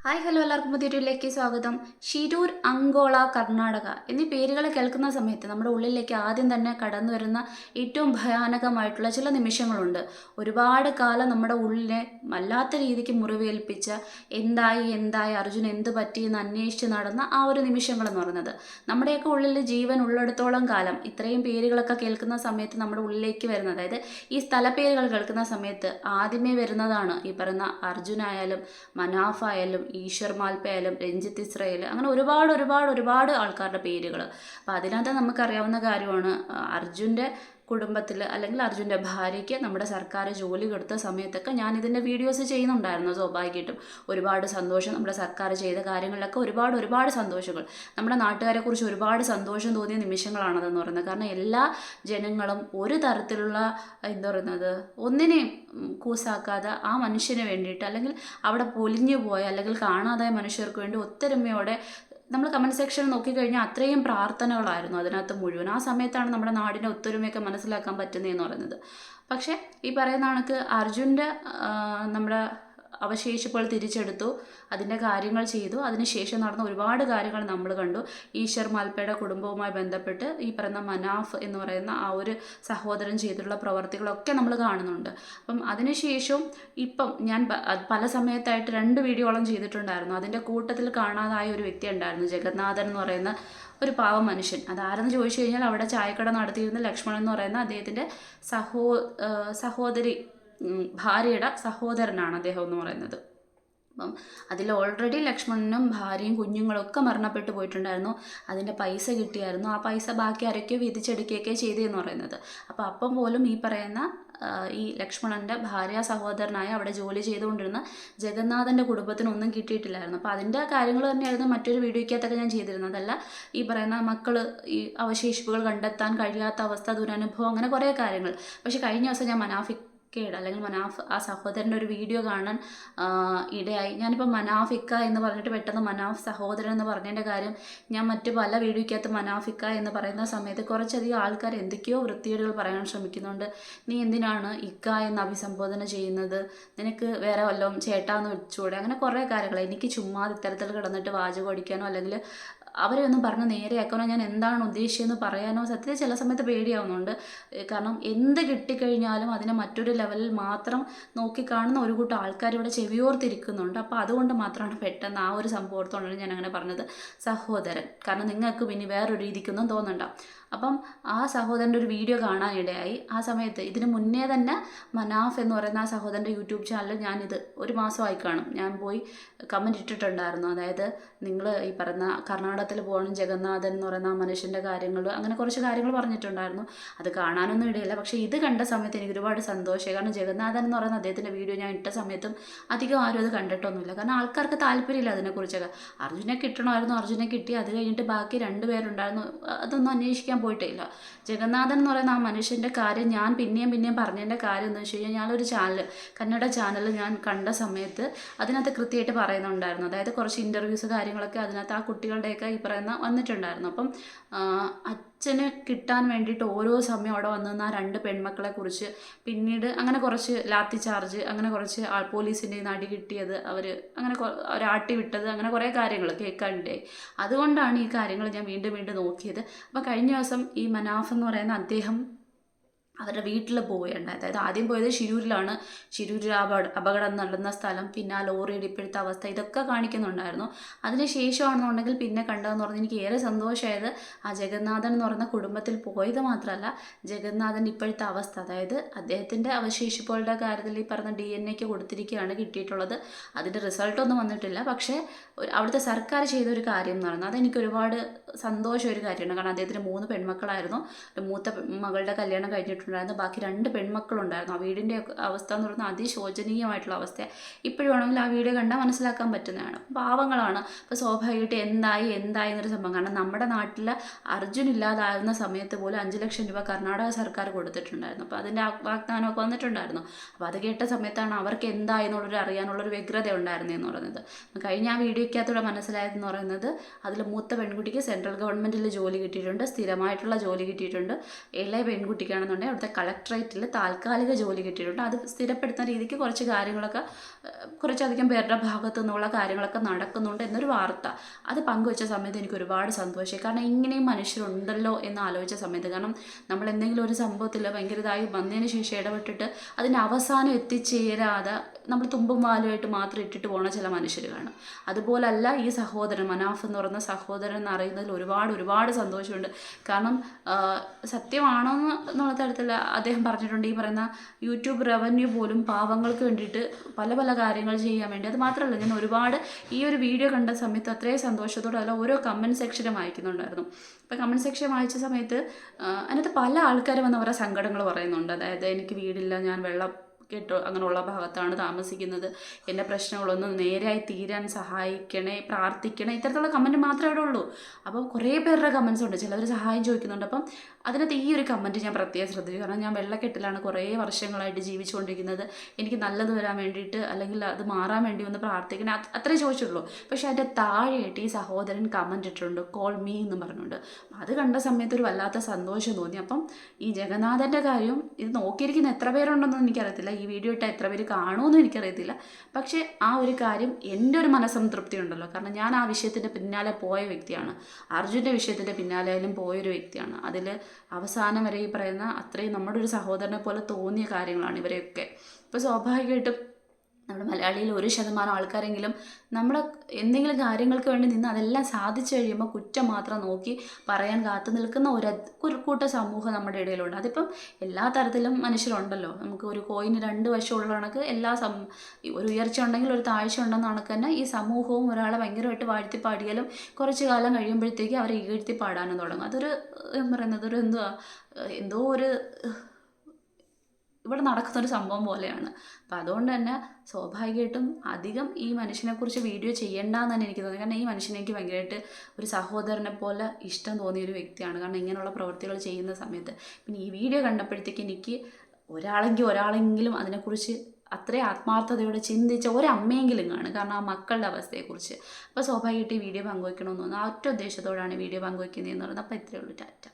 Hi hello എല്ലാവർക്കും പുതിയൊരുലേക്ക് സ്വാഗതം. Shirur, Angola, Karnataka എന്നീ പേരുകൾ കേൾക്കുന്ന സമയത്ത് നമ്മുടെ ഉള്ളിലേക്ക് ആദ്യം തന്നെ കടന്നു വരുന്ന ഏറ്റവും ഭയാനകമായിട്ടുള്ള ചില നിമിഷങ്ങളുണ്ട്. ഒരുപാട് കാലം നമ്മുടെ ഉള്ളിനെ വല്ലാത്ത രീതിക്ക് മുറിവേൽപ്പിച്ച എന്തായി എന്തായി അർജുൻ എന്ത് പറ്റി എന്ന് അന്വേഷിച്ച് നടന്ന ആ ഒരു നിമിഷങ്ങൾ എന്ന് പറയുന്നത് നമ്മുടെയൊക്കെ ഉള്ളിൽ ജീവൻ ഉള്ളിടത്തോളം കാലം ഇത്രയും പേരുകളൊക്കെ കേൾക്കുന്ന സമയത്ത് നമ്മുടെ ഉള്ളിലേക്ക് വരുന്നത്, അതായത് ഈ സ്ഥലപ്പേരുകൾ കേൾക്കുന്ന സമയത്ത് ആദ്യമേ വരുന്നതാണ് ഈ പറയുന്ന അർജുനായാലും മനാഫായാലും ഈശ്വർ മാൽപ്പയായാലും രഞ്ജിത്ത് ഇസ്രയേൽ, അങ്ങനെ ഒരുപാട് ആൾക്കാരുടെ പേരുകൾ. അപ്പോൾ അതിനകത്ത് നമുക്കറിയാവുന്ന കാര്യമാണ്, അർജുൻ്റെ കുടുംബത്തിൽ അല്ലെങ്കിൽ അർജുൻ്റെ ഭാര്യയ്ക്ക് നമ്മുടെ സർക്കാർ ജോലി കൊടുത്ത സമയത്തൊക്കെ ഞാൻ ഇതിൻ്റെ വീഡിയോസ് ചെയ്യുന്നുണ്ടായിരുന്നു. സ്വാഭാവികമായിട്ടും ഒരുപാട് സന്തോഷം, നമ്മുടെ സർക്കാർ ചെയ്ത കാര്യങ്ങളിലൊക്കെ ഒരുപാട് സന്തോഷങ്ങൾ, നമ്മുടെ നാട്ടുകാരെക്കുറിച്ച് ഒരുപാട് സന്തോഷം തോന്നിയ നിമിഷങ്ങളാണതെന്ന് പറയുന്നത്. കാരണം എല്ലാ ജനങ്ങളും ഒരു തരത്തിലുള്ള എന്താ പറയുന്നത് ഒന്നിനെയും കൂസാക്കാതെ ആ മനുഷ്യന് വേണ്ടിയിട്ട്, അല്ലെങ്കിൽ അവിടെ പൊലിഞ്ഞു പോയ അല്ലെങ്കിൽ കാണാതായ മനുഷ്യർക്ക് വേണ്ടി ഒത്തൊരുമയോടെ നമ്മൾ കമൻറ്റ് സെക്ഷൻ നോക്കിക്കഴിഞ്ഞാൽ അത്രയും പ്രാർത്ഥനകളായിരുന്നു അതിനകത്ത് മുഴുവൻ. ആ സമയത്താണ് നമ്മുടെ നാടിൻ്റെ ഒത്തൊരുമയൊക്കെ മനസ്സിലാക്കാൻ പറ്റുന്നതെന്ന് പറയുന്നത്. പക്ഷേ ഈ പറയുന്ന കണക്ക് അർജുൻ്റെ നമ്മുടെ അവശേഷിപ്പുകൾ തിരിച്ചെടുത്തു, അതിൻ്റെ കാര്യങ്ങൾ ചെയ്തു. അതിനുശേഷം നടന്ന ഒരുപാട് കാര്യങ്ങൾ നമ്മൾ കണ്ടു. ഈശ്വർ മാൽപ്പയുടെ കുടുംബവുമായി ബന്ധപ്പെട്ട് ഈ പറയുന്ന മനാഫ് എന്ന് പറയുന്ന ആ ഒരു സഹോദരൻ ചെയ്തിട്ടുള്ള പ്രവർത്തികളൊക്കെ നമ്മൾ കാണുന്നുണ്ട്. അപ്പം അതിനുശേഷം ഇപ്പം ഞാൻ പല സമയത്തായിട്ട് 2 വീഡിയോളം ചെയ്തിട്ടുണ്ടായിരുന്നു. അതിൻ്റെ കൂട്ടത്തിൽ കാണാതായ ഒരു വ്യക്തി ഉണ്ടായിരുന്നു, ജഗന്നാഥൻ എന്ന് പറയുന്ന ഒരു പാവം മനുഷ്യൻ. അതാരെന്ന് ചോദിച്ചു കഴിഞ്ഞാൽ അവിടെ ചായക്കട നടത്തിയിരുന്ന ലക്ഷ്മണൻ എന്ന് പറയുന്ന അദ്ദേഹത്തിൻ്റെ സഹോദരി ഭാര്യയുടെ സഹോദരനാണ് അദ്ദേഹം എന്ന് പറയുന്നത്. അപ്പം അതിൽ ഓൾറെഡി ലക്ഷ്മണനും ഭാര്യയും കുഞ്ഞുങ്ങളൊക്കെ മരണപ്പെട്ടു പോയിട്ടുണ്ടായിരുന്നു. അതിൻ്റെ പൈസ കിട്ടിയായിരുന്നു. ആ പൈസ ബാക്കി ആരൊക്കെയോ വീതിച്ചെടുക്കുകയൊക്കെ ചെയ്തതെന്ന് പറയുന്നത്. അപ്പം പോലും ഈ പറയുന്ന ഈ ലക്ഷ്മണൻ്റെ ഭാര്യ സഹോദരനായ അവിടെ ജോലി ചെയ്തുകൊണ്ടിരുന്ന ജഗന്നാഥൻ്റെ കുടുംബത്തിനൊന്നും കിട്ടിയിട്ടില്ലായിരുന്നു. അപ്പോൾ അതിൻ്റെ കാര്യങ്ങൾ തന്നെയായിരുന്നു മറ്റൊരു വീഡിയോയ്ക്കകത്തൊക്കെ ഞാൻ ചെയ്തിരുന്നത്. അതല്ല ഈ പറയുന്ന മക്കൾ ഈ അവശേഷിപ്പുകൾ കണ്ടെത്താൻ കഴിയാത്ത അവസ്ഥ, ദുരനുഭവം, അങ്ങനെ കുറേ കാര്യങ്ങൾ. പക്ഷേ കഴിഞ്ഞ ദിവസം ഞാൻ മനാഫിക്കയുടെ അല്ലെങ്കിൽ മനാഫ് ആ സഹോദരൻ്റെ ഒരു വീഡിയോ കാണാൻ ഇടയായി. ഞാനിപ്പോൾ മനാഫിക്ക എന്ന് പറഞ്ഞിട്ട് പെട്ടെന്ന് മനാഫ് സഹോദരൻ എന്ന് പറഞ്ഞതിൻ്റെ കാര്യം ഞാൻ മറ്റു പല വീഡിയോയ്ക്കകത്ത് മനാഫിക്ക എന്ന് പറയുന്ന സമയത്ത് കുറച്ചധികം ആൾക്കാർ എന്തൊക്കെയോ വൃത്തികേടുകൾ പറയാൻ ശ്രമിക്കുന്നുണ്ട്. നീ എന്തിനാണ് ഇക്ക എന്ന് അഭിസംബോധന ചെയ്യുന്നത്, നിനക്ക് വേറെ വല്ലതും ചേട്ടാന്ന് വെച്ചുകൂടെ, അങ്ങനെ കുറേ കാര്യങ്ങൾ. എനിക്ക് ചുമ്മാ ഇത്തരത്തിൽ കിടന്നിട്ട് വാചകം അടിക്കാനോ അല്ലെങ്കിൽ അവരെ ഒന്നും പറഞ്ഞ് നേരെയാക്കാനോ ഞാൻ എന്താണ് ഉദ്ദേശിച്ചതെന്ന് പറയാനോ സത്യത്തിൽ ചില സമയത്ത് പേടിയാവുന്നുണ്ട്. കാരണം എന്ത് കിട്ടിക്കഴിഞ്ഞാലും അതിനെ മറ്റൊരു ലെവലിൽ മാത്രം നോക്കിക്കാണുന്ന ഒരു കൂട്ടം ആൾക്കാർ ഇവിടെ ചെവിയോർത്തിരിക്കുന്നുണ്ട്. അപ്പോൾ അതുകൊണ്ട് മാത്രമാണ് പെട്ടെന്ന് ആ ഒരു സംഭവം ഓർത്തുകൊണ്ടാണ് ഞാൻ അങ്ങനെ പറഞ്ഞത് സഹോദരൻ. കാരണം നിങ്ങൾക്ക് പിന്നെ വേറൊരു രീതിക്കൊന്നും തോന്നണ്ട. അപ്പം ആ സഹോദരൻ്റെ ഒരു വീഡിയോ കാണാനിടയായി. ആ സമയത്ത് ഇതിന് മുന്നേ തന്നെ മനാഫ് എന്ന് പറയുന്ന ആ സഹോദരൻ്റെ യൂട്യൂബ് ചാനലിൽ ഞാനിത് ഒരു മാസമായി കാണും, ഞാൻ പോയി കമൻറ്റ് ഇട്ടിട്ടുണ്ടായിരുന്നു. അതായത് നിങ്ങൾ ഈ പറയുന്ന കർണാടകത്തിൽ പോകണം ജഗന്നാഥൻ എന്ന് പറയുന്ന ആ മനുഷ്യൻ്റെ കാര്യങ്ങൾ, അങ്ങനെ കുറച്ച് കാര്യങ്ങൾ പറഞ്ഞിട്ടുണ്ടായിരുന്നു. അത് കാണാനൊന്നും ഇടയില്ല. പക്ഷേ ഇത് കണ്ട സമയത്ത് എനിക്ക് ഒരുപാട് സന്തോഷമായി. കാരണം ജഗന്നാഥൻ എന്ന് പറയുന്ന അദ്ദേഹത്തിൻ്റെ വീഡിയോ ഞാൻ ഇട്ട സമയത്തും അധികം ആരും അത് കണ്ടിട്ടൊന്നുമില്ല. കാരണം ആൾക്കാർക്ക് താല്പര്യമില്ല അതിനെക്കുറിച്ചൊക്കെ. അർജുനെ കിട്ടണമായിരുന്നു, അർജുനെ കിട്ടി. അത് കഴിഞ്ഞിട്ട് ബാക്കി 2 പേരുണ്ടായിരുന്നു, അതൊന്നും അന്വേഷിക്കാൻ പോയിട്ടില്ല. ജഗന്നാഥൻ എന്ന് പറയുന്ന ആ മനുഷ്യൻ്റെ കാര്യം ഞാൻ പിന്നെയും പറഞ്ഞതിൻ്റെ കാര്യം എന്ന് വെച്ച് കഴിഞ്ഞാൽ, ഞാനൊരു ചാനൽ, കന്നഡ ചാനൽ ഞാൻ കണ്ട സമയത്ത് അതിനകത്ത് കൃത്യമായിട്ട് പറയുന്നുണ്ടായിരുന്നു. അതായത് കുറച്ച് ഇൻ്റർവ്യൂസ് കാര്യങ്ങളൊക്കെ അതിനകത്ത് ആ കുട്ടികളുടെയൊക്കെ ഈ പറയുന്ന വന്നിട്ടുണ്ടായിരുന്നു. അപ്പം അച്ഛന് കിട്ടാൻ വേണ്ടിയിട്ട് ഓരോ സമയം അവിടെ വന്നിരുന്ന ആ 2 പെൺമക്കളെ കുറിച്ച്, പിന്നീട് അങ്ങനെ കുറച്ച് ലാത്തി ചാർജ്, അങ്ങനെ കുറച്ച് പോലീസിൻ്റെ അടി കിട്ടിയത്, അങ്ങനെ അവരാട്ടി വിട്ടത്, അങ്ങനെ കുറേ കാര്യങ്ങൾ കേൾക്കാനിടയായി. അതുകൊണ്ടാണ് ഈ കാര്യങ്ങൾ ഞാൻ വീണ്ടും നോക്കിയത്. അപ്പോൾ കഴിഞ്ഞ ദിവസം ഈ മനാഫ് എന്ന് പറയുന്ന അദ്ദേഹം അവരുടെ വീട്ടിൽ പോവുകയുണ്ടായി. അതായത് ആദ്യം പോയത് ഷിരൂരിലാണ്. ഷിരൂരിൽ അപകടം നടന്ന സ്ഥലം, പിന്നെ ആ ലോറിയുടെ ഇപ്പോഴത്തെ അവസ്ഥ, ഇതൊക്കെ കാണിക്കുന്നുണ്ടായിരുന്നു. അതിന് ശേഷമാണെന്നുണ്ടെങ്കിൽ പിന്നെ കണ്ടതെന്ന് പറഞ്ഞാൽ എനിക്ക് ഏറെ സന്തോഷമായത് ആ ജഗന്നാഥൻ എന്ന് പറയുന്ന കുടുംബത്തിൽ പോയത് മാത്രമല്ല, ജഗന്നാഥൻ്റെ ഇപ്പോഴത്തെ അവസ്ഥ, അതായത് അദ്ദേഹത്തിൻ്റെ അവശേഷിപ്പുകളുടെ കാര്യത്തിൽ ഈ പറഞ്ഞ DNA കൊടുത്തിരിക്കുകയാണ് കിട്ടിയിട്ടുള്ളത്. അതിൻ്റെ റിസൾട്ടൊന്നും വന്നിട്ടില്ല. പക്ഷേ അവിടുത്തെ സർക്കാർ ചെയ്തൊരു കാര്യം എന്ന് പറയുന്നത് അതെനിക്ക് ഒരുപാട് സന്തോഷം ഒരു കാര്യമാണ്. കാരണം അദ്ദേഹത്തിന് 3 പെൺമക്കളായിരുന്നു. മൂത്ത മകളുടെ കല്യാണം കഴിഞ്ഞിട്ടുണ്ടായിരുന്നു, ബാക്കി 2 പെൺമക്കളുണ്ടായിരുന്നു. ആ വീടിൻ്റെ അവസ്ഥ എന്ന് പറയുന്നത് അതിശോചനീയമായിട്ടുള്ള അവസ്ഥയാണ്. ഇപ്പോഴാണെങ്കിൽ ആ വീഡിയോ കണ്ടാൽ മനസ്സിലാക്കാൻ പറ്റുന്നതാണ്. പാവങ്ങളാണ്. അപ്പോൾ സ്വാഭാവികമായിട്ട് എന്തായി എന്നൊരു സംഭവം. കാരണം നമ്മുടെ നാട്ടിൽ അർജുൻ ഇല്ലാതാകുന്ന സമയത്ത് പോലും 5 ലക്ഷം രൂപ കർണാടക സർക്കാർ കൊടുത്തിട്ടുണ്ടായിരുന്നു. അപ്പോൾ അതിൻ്റെ വാഗ്ദാനമൊക്കെ വന്നിട്ടുണ്ടായിരുന്നു. അപ്പോൾ അത് കേട്ട സമയത്താണ് അവർക്ക് എന്തായി എന്നുള്ളൊരു അറിയാനുള്ളൊരു വ്യഗ്രത ഉണ്ടായിരുന്നതെന്ന് പറയുന്നത്. കഴിഞ്ഞ ആ വീഡിയോയ്ക്കകത്തൂടെ മനസ്സിലായതെന്ന് പറയുന്നത്, അതിൽ മൂത്ത പെൺകുട്ടിക്ക് സെൻട്രൽ ഗവൺമെൻറ്റിൽ ജോലി കിട്ടിയിട്ടുണ്ട്, സ്ഥിരമായിട്ടുള്ള ജോലി കിട്ടിയിട്ടുണ്ട്. ഇളയ പെൺകുട്ടിക്കാണെന്നുണ്ടെങ്കിൽ അവിടെ അവിടുത്തെ കളക്ട്രേറ്റിൽ താൽക്കാലിക ജോലി കിട്ടിയിട്ടുണ്ട്. അത് സ്ഥിരപ്പെടുത്തുന്ന രീതിക്ക് കുറച്ച് കാര്യങ്ങളൊക്കെ കുറച്ചധികം പേരുടെ ഭാഗത്തു നിന്നുള്ള കാര്യങ്ങളൊക്കെ നടക്കുന്നുണ്ട് എന്നൊരു വാർത്ത അത് പങ്കുവെച്ച സമയത്ത് എനിക്ക് ഒരുപാട് സന്തോഷമായി. കാരണം ഇങ്ങനെയും മനുഷ്യരുണ്ടല്ലോ എന്ന് ആലോചിച്ച സമയത്ത്, കാരണം നമ്മൾ എന്തെങ്കിലും ഒരു സംഭവത്തിൽ ഭയങ്കര ഇതായി വന്നതിന് ശേഷം ഇടപെട്ടിട്ട് അതിൻ്റെ അവസാനം എത്തിച്ചേരാതെ നമ്മൾ തുമ്പും വാലുമായിട്ട് മാത്രം ഇട്ടിട്ട് പോണ ചില മനുഷ്യർ കാണും. അതുപോലല്ല ഈ സഹോദരൻ മനാഫ് എന്ന് പറയുന്ന സഹോദരൻ എന്ന് അറിയുന്നതിൽ ഒരുപാട് സന്തോഷമുണ്ട്. കാരണം സത്യമാണോ എന്നുള്ള തരത്തിൽ അദ്ദേഹം പറഞ്ഞിട്ടുണ്ട്. ഈ പറയുന്ന യൂട്യൂബ് റവന്യൂ പോലും പാവങ്ങൾക്ക് വേണ്ടിയിട്ട് പല കാര്യങ്ങൾ ചെയ്യാൻ വേണ്ടി. അത് മാത്രമല്ല, ഞാൻ ഒരുപാട് ഈ ഒരു വീഡിയോ കണ്ട സമയത്ത് അത്രയും സന്തോഷത്തോടെ അല്ല ഓരോ കമൻറ്റ് സെക്ഷനും വായിക്കുന്നുണ്ടായിരുന്നു. അപ്പോൾ കമൻറ്റ് സെക്ഷൻ വായിച്ച സമയത്ത് അതിനകത്ത് പല ആൾക്കാരും വന്ന് അവരുടെ സങ്കടങ്ങൾ പറയുന്നുണ്ട്. അതായത് എനിക്ക് വീടില്ല, ഞാൻ വെള്ളം കേട്ടോ അങ്ങനെയുള്ള ഭാഗത്താണ് താമസിക്കുന്നത്, എൻ്റെ പ്രശ്നങ്ങളൊന്ന് നേരെയായി തീരാൻ സഹായിക്കണേ, പ്രാർത്ഥിക്കണേ, ഇത്തരത്തിലുള്ള കമൻറ്റ് മാത്രമേ അവിടെ ഉള്ളൂ. അപ്പം കുറേ പേരുടെ കമൻസ് ഉണ്ട്, ചിലവർ സഹായം ചോദിക്കുന്നുണ്ട്. അപ്പം അതിനകത്ത് ഈ ഒരു കമൻറ്റ് ഞാൻ പ്രത്യേകം ശ്രദ്ധിച്ചു. കാരണം ഞാൻ വെള്ളക്കെട്ടിലാണ് കുറേ വർഷങ്ങളായിട്ട് ജീവിച്ചുകൊണ്ടിരിക്കുന്നത്, എനിക്ക് നല്ലത് വരാൻ വേണ്ടിയിട്ട് അല്ലെങ്കിൽ അത് മാറാൻ വേണ്ടി ഒന്ന് പ്രാർത്ഥിക്കണേ, അത്രേ ചോദിച്ചുള്ളൂ. പക്ഷേ അതിൻ്റെ താഴെയായിട്ട് ഈ സഹോദരൻ കമൻറ്റ് ഇട്ടിട്ടുണ്ട്, കോൾ മീ എന്ന് പറഞ്ഞുകൊണ്ട്. അത് കണ്ട സമയത്ത് ഒരു വല്ലാത്ത സന്തോഷം തോന്നി. അപ്പം ഈ ജഗന്നാഥൻ്റെ കാര്യം ഇത് നോക്കിയിരിക്കുന്ന എത്ര പേരുണ്ടെന്ന് എനിക്കറിയത്തില്ല, ഈ വീഡിയോ ഇട്ട് എത്ര പേര് കാണുമെന്നും എനിക്കറിയത്തില്ല. പക്ഷേ ആ ഒരു കാര്യം എൻ്റെ ഒരു മനസ്സംതൃപ്തി ഉണ്ടല്ലോ. കാരണം ഞാൻ ആ വിഷയത്തിൻ്റെ പിന്നാലെ പോയ വ്യക്തിയാണ്, അർജുൻ്റെ വിഷയത്തിൻ്റെ പിന്നാലെയായാലും പോയൊരു വ്യക്തിയാണ്. അതിൽ അവസാനം വരെ ഈ പറയുന്ന അത്രയും നമ്മുടെ ഒരു സഹോദരനെ പോലെ തോന്നിയ കാര്യങ്ങളാണ് ഇവരെയൊക്കെ. ഇപ്പോൾ സ്വാഭാവികമായിട്ടും നമ്മുടെ മലയാളിയിൽ 1% ആൾക്കാരെങ്കിലും നമ്മുടെ എന്തെങ്കിലും കാര്യങ്ങൾക്ക് വേണ്ടി നിന്ന് അതെല്ലാം സാധിച്ചു കഴിയുമ്പോൾ കുറ്റം മാത്രം നോക്കി പറയാൻ കാത്തു നിൽക്കുന്ന ഒരു കൂട്ട സമൂഹം നമ്മുടെ ഇടയിലുണ്ട്. അതിപ്പം എല്ലാ തരത്തിലും മനുഷ്യരുണ്ടല്ലോ. നമുക്ക് ഒരു കോയിന് 2 വശമുള്ള കണക്ക് ഒരു ഉയർച്ച ഉണ്ടെങ്കിൽ ഒരു താഴ്ച ഉണ്ടെന്ന കണക്ക് തന്നെ ഈ സമൂഹവും ഒരാളെ ഭയങ്കരമായിട്ട് വാഴ്ത്തിപ്പാടിയാലും കുറച്ച് കാലം കഴിയുമ്പോഴത്തേക്ക് അവരെ ഈഴ്ത്തിപ്പാടാനും തുടങ്ങും. അതൊരു പറയുന്നത് ഒരു എന്തോ ഒരു ഇവിടെ നടക്കുന്നൊരു സംഭവം പോലെയാണ്. അപ്പം അതുകൊണ്ട് തന്നെ സ്വാഭാവികമായിട്ടും അധികം ഈ മനുഷ്യനെക്കുറിച്ച് വീഡിയോ ചെയ്യേണ്ടെന്ന് തന്നെ എനിക്ക് തോന്നി. കാരണം ഈ മനുഷ്യനെ എനിക്ക് ഭയങ്കരമായിട്ട് ഒരു സഹോദരനെ പോലെ ഇഷ്ടം തോന്നിയൊരു വ്യക്തിയാണ്. കാരണം ഇങ്ങനെയുള്ള പ്രവൃത്തികൾ ചെയ്യുന്ന സമയത്ത് പിന്നെ ഈ വീഡിയോ കണ്ടപ്പോഴത്തേക്ക് എനിക്ക് ഒരാളെങ്കിലും അതിനെക്കുറിച്ച് അത്രയും ആത്മാർത്ഥതയോടെ ചിന്തിച്ച ഒരമ്മയെങ്കിലും കാണും. കാരണം ആ മക്കളുടെ അവസ്ഥയെക്കുറിച്ച്. അപ്പോൾ സ്വാഭാവികമായിട്ട് ഈ വീഡിയോ പങ്കുവയ്ക്കണമെന്ന് തോന്നുന്നു. ആ ഒറ്റ ഉദ്ദേശത്തോടാണ് വീഡിയോ പങ്കുവയ്ക്കുന്നതെന്ന് പറയുന്നത്. അപ്പോൾ ഇത്രയേ ഉള്ളൂ. ടാറ്റ.